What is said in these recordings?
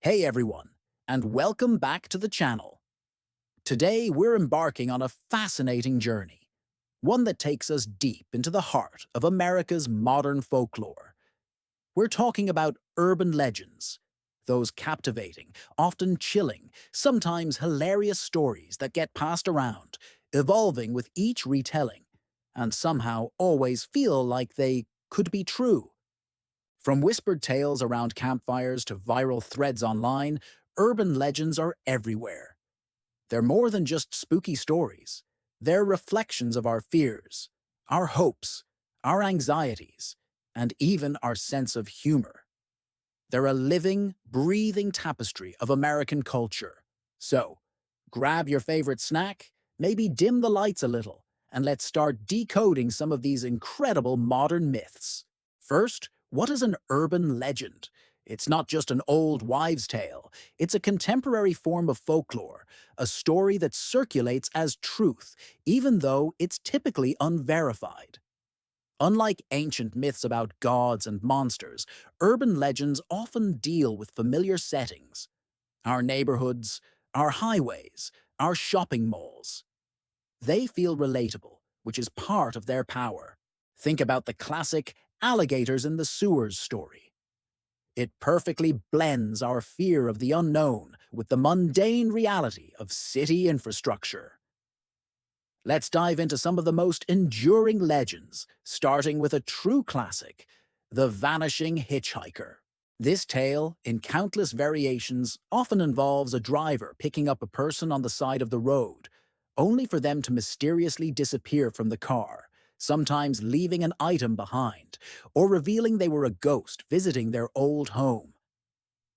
Hey everyone, and welcome back to the channel. Today we're embarking on a fascinating journey, one that takes us deep into the heart of America's modern folklore. We're talking about urban legends, those captivating, often chilling, sometimes hilarious stories that get passed around, evolving with each retelling, and somehow always feel like they could be true. From whispered tales around campfires to viral threads online, urban legends are everywhere. They're more than just spooky stories. They're reflections of our fears, our hopes, our anxieties, and even our sense of humor. They're a living, breathing tapestry of American culture. So, grab your favorite snack, maybe dim the lights a little, and let's start decoding some of these incredible modern myths. First, what is an urban legend? It's not just an old wives' tale. It's a contemporary form of folklore, a story that circulates as truth, even though it's typically unverified. Unlike ancient myths about gods and monsters, urban legends often deal with familiar settings. Our neighborhoods, our highways, our shopping malls. They feel relatable, which is part of their power. Think about the classic alligators in the sewers story. It perfectly blends our fear of the unknown with the mundane reality of city infrastructure. Let's dive into some of the most enduring legends, starting with a true classic, the vanishing hitchhiker. This tale, in countless variations, often involves a driver picking up a person on the side of the road, only for them to mysteriously disappear from the car, sometimes leaving an item behind, or revealing they were a ghost visiting their old home.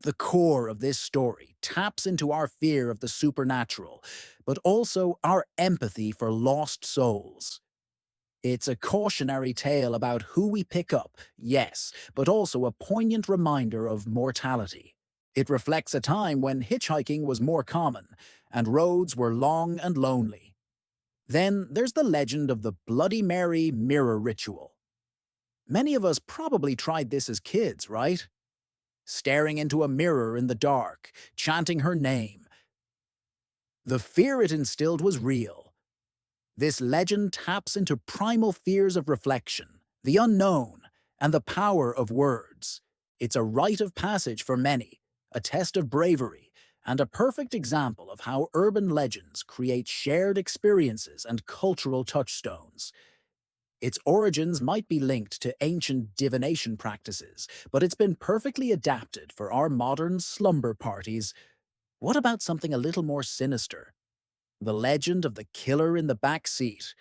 The core of this story taps into our fear of the supernatural, but also our empathy for lost souls. It's a cautionary tale about who we pick up, yes, but also a poignant reminder of mortality. It reflects a time when hitchhiking was more common, and roads were long and lonely. Then there's the legend of the Bloody Mary mirror ritual. Many of us probably tried this as kids, right? Staring into a mirror in the dark, chanting her name. The fear it instilled was real. This legend taps into primal fears of reflection, the unknown, and the power of words. It's a rite of passage for many, a test of bravery, and a perfect example of how urban legends create shared experiences and cultural touchstones. Its origins might be linked to ancient divination practices, but it's been perfectly adapted for our modern slumber parties. What about something a little more sinister? The legend of the killer in the back seat,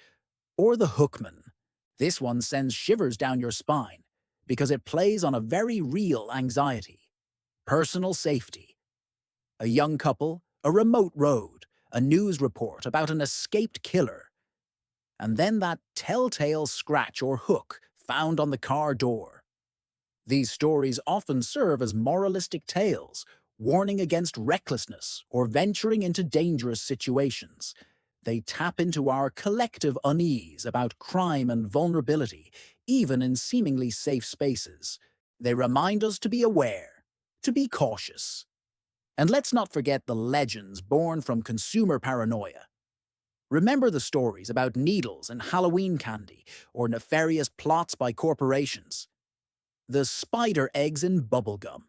or the hookman. This one sends shivers down your spine because it plays on a very real anxiety. Personal safety. A young couple, a remote road, a news report about an escaped killer, and then that telltale scratch or hook found on the car door. These stories often serve as moralistic tales, warning against recklessness or venturing into dangerous situations. They tap into our collective unease about crime and vulnerability, even in seemingly safe spaces. They remind us to be aware, to be cautious. And let's not forget the legends born from consumer paranoia. Remember the stories about needles and Halloween candy, or nefarious plots by corporations. The spider eggs in bubblegum,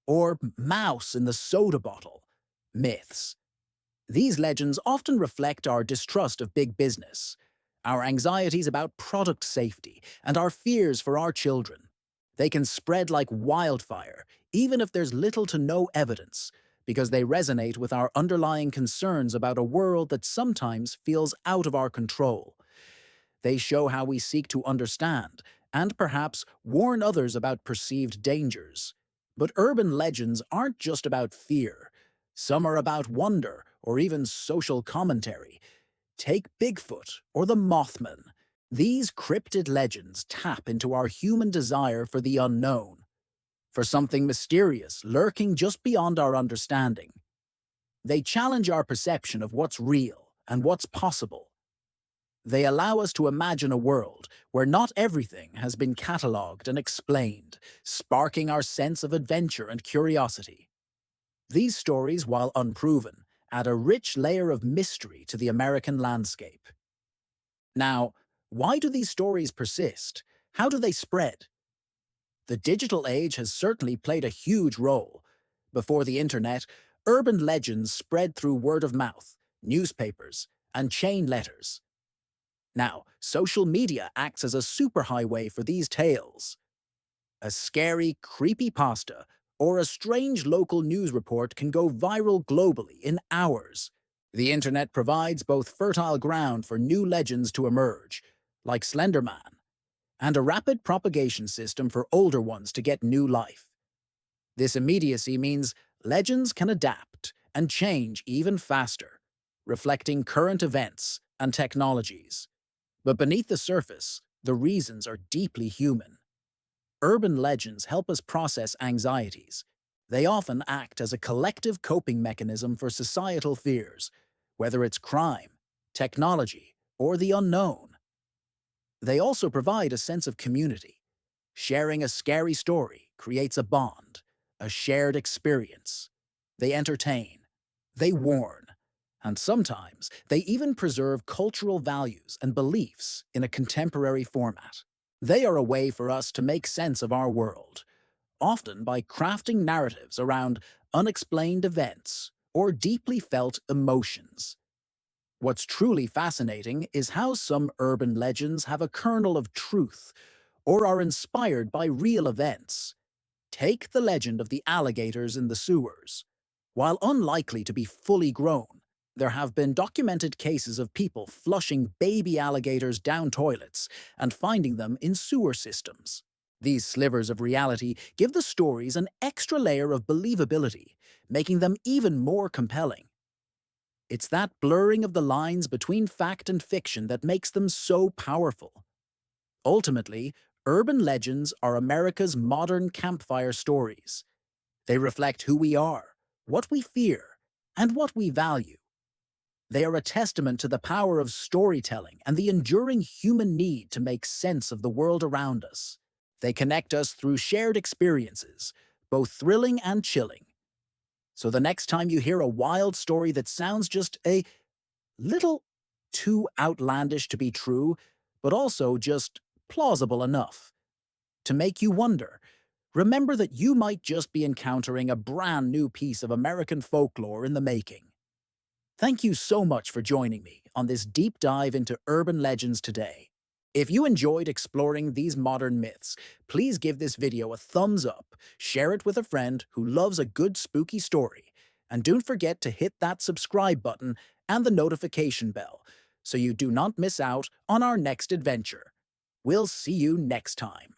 or mouse in the soda bottle. Myths. These legends often reflect our distrust of big business, our anxieties about product safety, and our fears for our children. They can spread like wildfire, even if there's little to no evidence, because they resonate with our underlying concerns about a world that sometimes feels out of our control. They show how we seek to understand and perhaps warn others about perceived dangers. But urban legends aren't just about fear. Some are about wonder or even social commentary. Take Bigfoot or the Mothman. These cryptid legends tap into our human desire for the unknown, for something mysterious lurking just beyond our understanding. They challenge our perception of what's real and what's possible. They allow us to imagine a world where not everything has been catalogued and explained, sparking our sense of adventure and curiosity. These stories, while unproven, add a rich layer of mystery to the American landscape. Now, why do these stories persist? How do they spread? The digital age has certainly played a huge role. Before the internet, urban legends spread through word of mouth, newspapers, and chain letters. Now, social media acts as a superhighway for these tales. A scary, creepy pasta or a strange local news report can go viral globally in hours. The internet provides both fertile ground for new legends to emerge, like Slender Man, and a rapid propagation system for older ones to get new life. This immediacy means legends can adapt and change even faster, reflecting current events and technologies. But beneath the surface, the reasons are deeply human. Urban legends help us process anxieties. They often act as a collective coping mechanism for societal fears, whether it's crime, technology, or the unknown. They also provide a sense of community. Sharing a scary story creates a bond, a shared experience. They entertain, they warn, and sometimes they even preserve cultural values and beliefs in a contemporary format. They are a way for us to make sense of our world, often by crafting narratives around unexplained events or deeply felt emotions. What's truly fascinating is how some urban legends have a kernel of truth or are inspired by real events. Take the legend of the alligators in the sewers. While unlikely to be fully grown, there have been documented cases of people flushing baby alligators down toilets and finding them in sewer systems. These slivers of reality give the stories an extra layer of believability, making them even more compelling. It's that blurring of the lines between fact and fiction that makes them so powerful. Ultimately, urban legends are America's modern campfire stories. They reflect who we are, what we fear, and what we value. They are a testament to the power of storytelling and the enduring human need to make sense of the world around us. They connect us through shared experiences, both thrilling and chilling. So the next time you hear a wild story that sounds just a little too outlandish to be true, but also just plausible enough to make you wonder, remember that you might just be encountering a brand new piece of American folklore in the making. Thank you so much for joining me on this deep dive into urban legends today. If you enjoyed exploring these modern myths, please give this video a thumbs up, share it with a friend who loves a good spooky story, and don't forget to hit that subscribe button and the notification bell so you do not miss out on our next adventure. We'll see you next time.